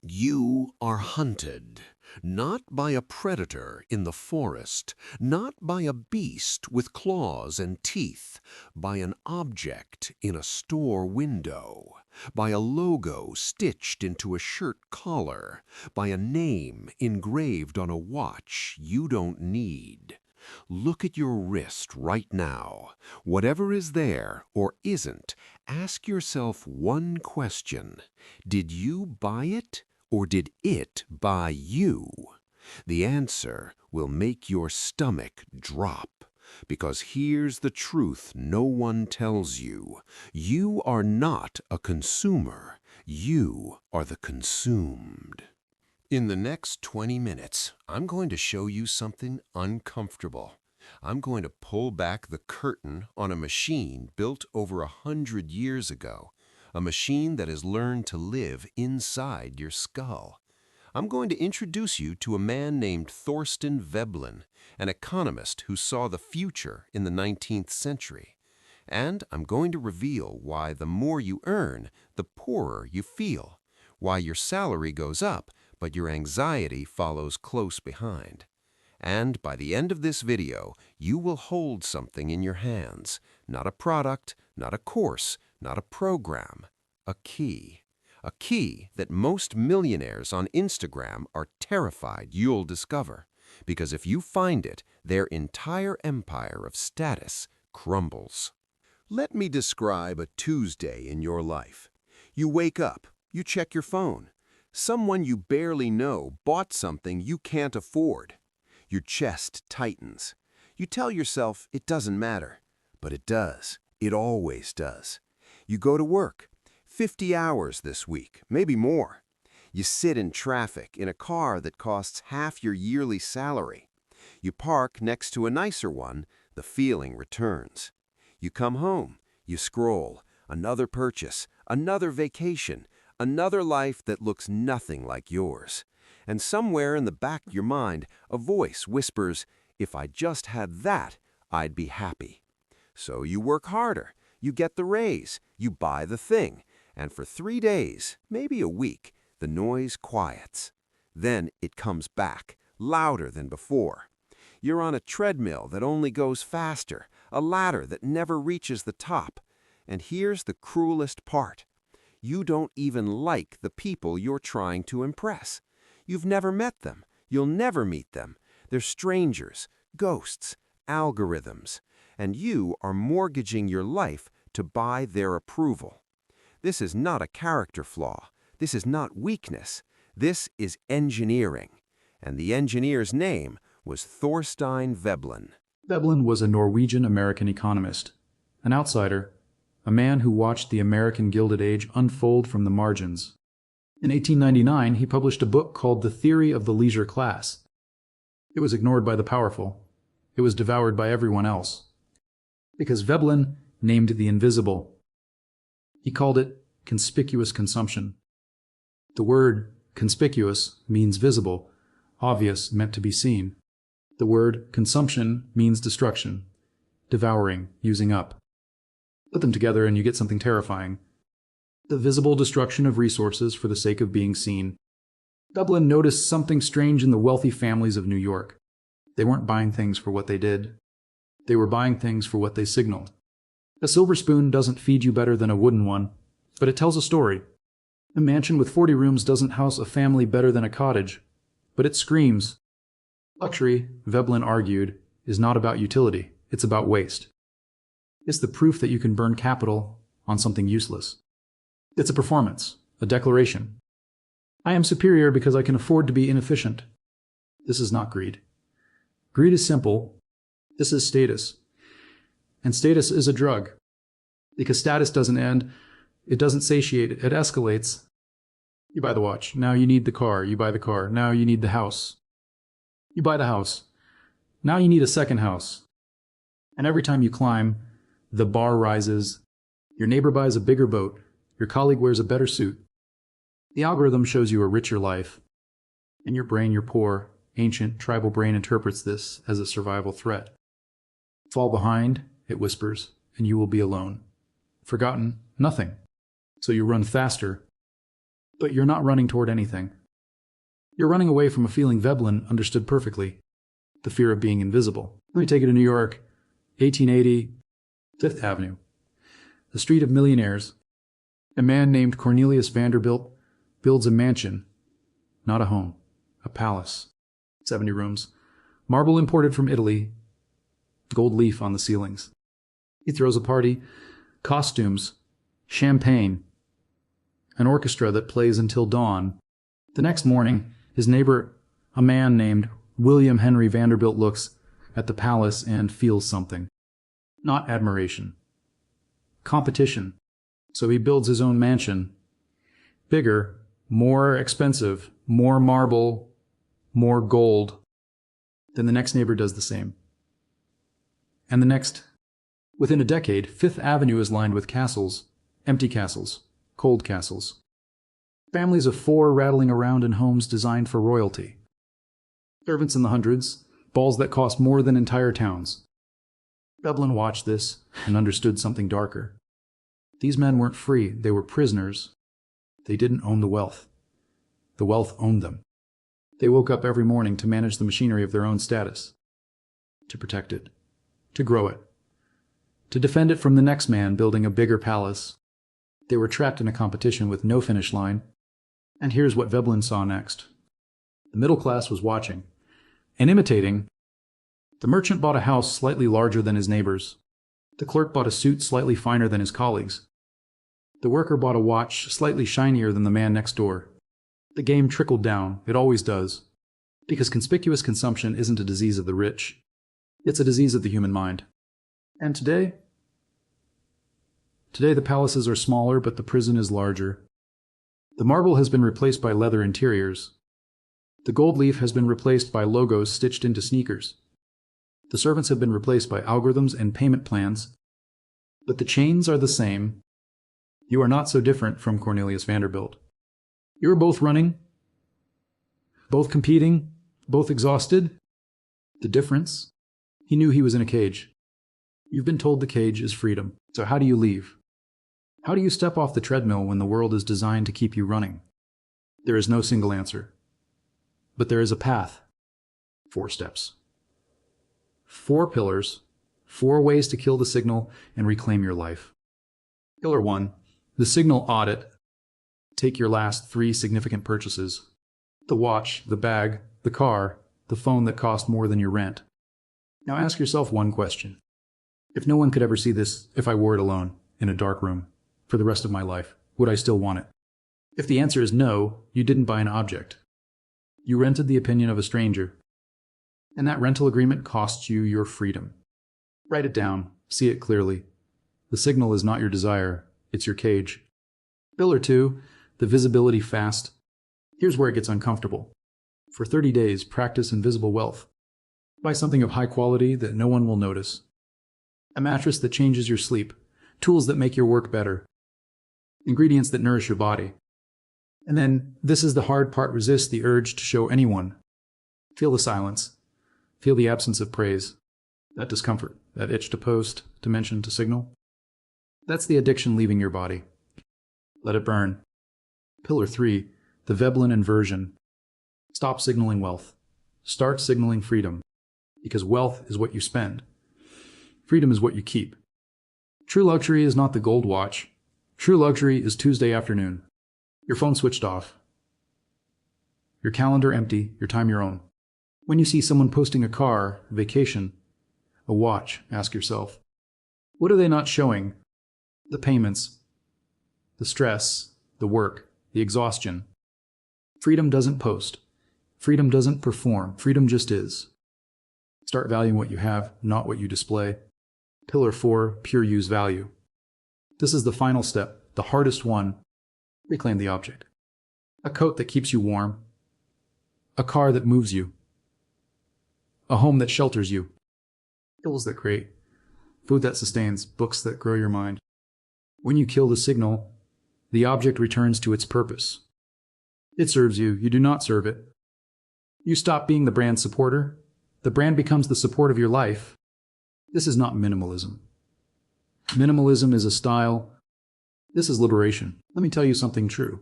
You are hunted, not by a predator in the forest, not by a beast with claws and teeth, by an object in a store window, by a logo stitched into a shirt collar, by a name engraved on a watch you don't need. Look at your wrist right now. Whatever is there or isn't, ask yourself one question. Did you buy it or did it buy you? The answer will make your stomach drop. Because here's the truth no one tells you. You are not a consumer. You are the consumed. In the next 20 minutes, I'm going to show you something uncomfortable. I'm going to pull back the curtain on a machine built over 100 years ago, a machine that has learned to live inside your skull. I'm going to introduce you to a man named Thorstein Veblen, an economist who saw the future in the 19th century. And I'm going to reveal why the more you earn, the poorer you feel, why your salary goes up, but your anxiety follows close behind. And by the end of this video, you will hold something in your hands, not a product, not a course, not a program, a key. A key that most millionaires on Instagram are terrified you'll discover, because if you find it, their entire empire of status crumbles. Let me describe a Tuesday in your life. You wake up, you check your phone. Someone you barely know bought something you can't afford. Your chest tightens. You tell yourself it doesn't matter, but it does. It always does. You go to work. 50 hours this week, maybe more. You sit in traffic in a car that costs half your yearly salary. You park next to a nicer one, the feeling returns. You come home, you scroll, another purchase, another vacation, another life that looks nothing like yours. And somewhere in the back of your mind, a voice whispers, if I just had that, I'd be happy. So you work harder, you get the raise, you buy the thing, and for 3 days, maybe a week, the noise quiets. Then it comes back, louder than before. You're on a treadmill that only goes faster, a ladder that never reaches the top. And here's the cruelest part. You don't even like the people you're trying to impress. You've never met them. You'll never meet them. They're strangers, ghosts, algorithms. And you are mortgaging your life to buy their approval. This is not a character flaw. This is not weakness. This is engineering. And the engineer's name was Thorstein Veblen. Veblen was a Norwegian-American economist, an outsider, a man who watched the American Gilded Age unfold from the margins. In 1899, he published a book called The Theory of the Leisure Class. It was ignored by the powerful. It was devoured by everyone else. Because Veblen named the invisible. He called it conspicuous consumption. The word conspicuous means visible, obvious, meant to be seen. The word consumption means destruction, devouring, using up. Put them together and you get something terrifying. The visible destruction of resources for the sake of being seen. Veblen noticed something strange in the wealthy families of New York. They weren't buying things for what they did. They were buying things for what they signaled. A silver spoon doesn't feed you better than a wooden one, but it tells a story. A mansion with 40 rooms doesn't house a family better than a cottage, but it screams. Luxury, Veblen argued, is not about utility, it's about waste. It's the proof that you can burn capital on something useless. It's a performance, a declaration. I am superior because I can afford to be inefficient. This is not greed. Greed is simple. This is status. And status is a drug. Because status doesn't end, it doesn't satiate, it escalates. You buy the watch, now you need the car, you buy the car, now you need the house. You buy the house, now you need a second house. And every time you climb, the bar rises. Your neighbor buys a bigger boat, your colleague wears a better suit. The algorithm shows you a richer life. In your brain, your poor, ancient, tribal brain interprets this as a survival threat. Fall behind, it whispers, and you will be alone. Forgotten, nothing. So you run faster. But you're not running toward anything. You're running away from a feeling Veblen understood perfectly, the fear of being invisible. Let me take you to New York, 1880, Fifth Avenue, the street of millionaires. A man named Cornelius Vanderbilt builds a mansion, not a home, a palace, 70 rooms, marble imported from Italy, gold leaf on the ceilings. He throws a party, costumes, champagne, an orchestra that plays until dawn. The next morning, his neighbor, a man named William Henry Vanderbilt, looks at the palace and feels something. Not admiration. Competition. So he builds his own mansion. Bigger, more expensive, more marble, more gold. Then the next neighbor does the same. And the next. Within a decade, Fifth Avenue is lined with castles, empty castles, cold castles. Families of 4 rattling around in homes designed for royalty. Servants in the hundreds, balls that cost more than entire towns. Veblen watched this and understood something darker. These men weren't free, they were prisoners. They didn't own the wealth. The wealth owned them. They woke up every morning to manage the machinery of their own status, to protect it, to grow it, to defend it from the next man building a bigger palace. They were trapped in a competition with no finish line. And here's what Veblen saw next. The middle class was watching and imitating. The merchant bought a house slightly larger than his neighbors. The clerk bought a suit slightly finer than his colleagues. The worker bought a watch slightly shinier than the man next door. The game trickled down. It always does. Because conspicuous consumption isn't a disease of the rich. It's a disease of the human mind. And today? Today the palaces are smaller, but the prison is larger. The marble has been replaced by leather interiors. The gold leaf has been replaced by logos stitched into sneakers. The servants have been replaced by algorithms and payment plans. But the chains are the same. You are not so different from Cornelius Vanderbilt. You are both running, both competing, both exhausted. The difference? He knew he was in a cage. You've been told the cage is freedom. So how do you leave? How do you step off the treadmill when the world is designed to keep you running? There is no single answer. But there is a path. 4 steps. 4 pillars, 4 ways to kill the signal and reclaim your life. Pillar 1, the signal audit. Take your last 3 significant purchases. The watch, the bag, the car, the phone that cost more than your rent. Now ask yourself one question. If no one could ever see this, if I wore it alone, in a dark room, for the rest of my life, would I still want it? If the answer is no, you didn't buy an object. You rented the opinion of a stranger. And that rental agreement costs you your freedom. Write it down. See it clearly. The signal is not your desire. It's your cage. Pillar 2, the visibility fast. Here's where it gets uncomfortable. For 30 days, practice invisible wealth. Buy something of high quality that no one will notice. A mattress that changes your sleep. Tools that make your work better. Ingredients that nourish your body. And then, this is the hard part, resist the urge to show anyone. Feel the silence. Feel the absence of praise. That discomfort, that itch to post, to mention, to signal. That's the addiction leaving your body. Let it burn. Pillar 3, the Veblen inversion. Stop signaling wealth. Start signaling freedom. Because wealth is what you spend. Freedom is what you keep. True luxury is not the gold watch. True luxury is Tuesday afternoon. Your phone switched off. Your calendar empty, your time your own. When you see someone posting a car, a vacation, a watch, ask yourself, what are they not showing? The payments, the stress, the work, the exhaustion. Freedom doesn't post. Freedom doesn't perform. Freedom just is. Start valuing what you have, not what you display. Pillar 4, pure use value. This is the final step, the hardest one. Reclaim the object. A coat that keeps you warm. A car that moves you. A home that shelters you. Skills that create. Food that sustains. Books that grow your mind. When you kill the signal, the object returns to its purpose. It serves you. You do not serve it. You stop being the brand supporter. The brand becomes the support of your life. This is not minimalism. Minimalism is a style. This is liberation. Let me tell you something true.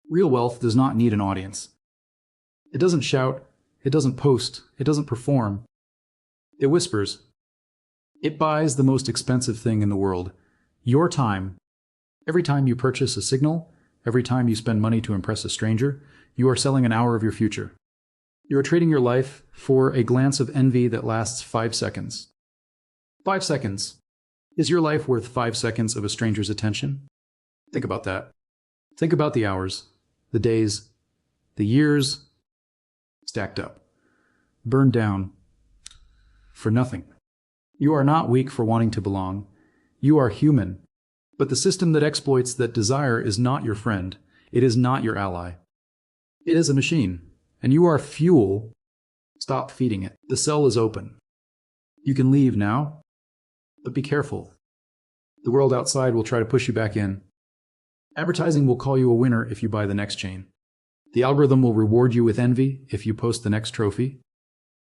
Real wealth does not need an audience. It doesn't shout, it doesn't post, it doesn't perform. It whispers. It buys the most expensive thing in the world, your time. Every time you purchase a signal, every time you spend money to impress a stranger, you are selling an hour of your future. You are trading your life for a glance of envy that lasts 5 seconds. 5 seconds. Is your life worth 5 seconds of a stranger's attention? Think about that. Think about the hours, the days, the years stacked up, burned down for nothing. You are not weak for wanting to belong. You are human. But the system that exploits that desire is not your friend. It is not your ally. It is a machine, and you are fuel. Stop feeding it. The cell is open. You can leave now, but be careful. The world outside will try to push you back in. Advertising will call you a winner if you buy the next chain. The algorithm will reward you with envy if you post the next trophy.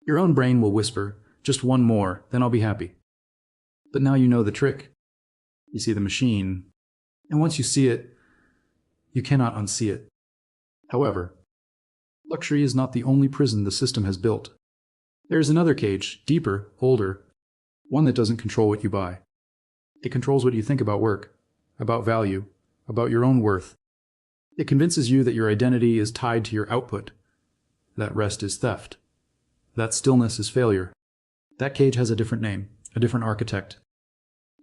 Your own brain will whisper, just one more, then I'll be happy. But now you know the trick. You see the machine, and once you see it, you cannot unsee it. However, luxury is not the only prison the system has built. There is another cage, deeper, older, one that doesn't control what you buy. It controls what you think about work, about value, about your own worth. It convinces you that your identity is tied to your output. That rest is theft. That stillness is failure. That cage has a different name, a different architect.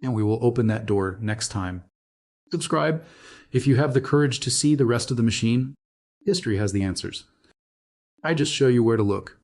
And we will open that door next time. Subscribe if you have the courage to see the rest of the machine. History has the answers. I just show you where to look.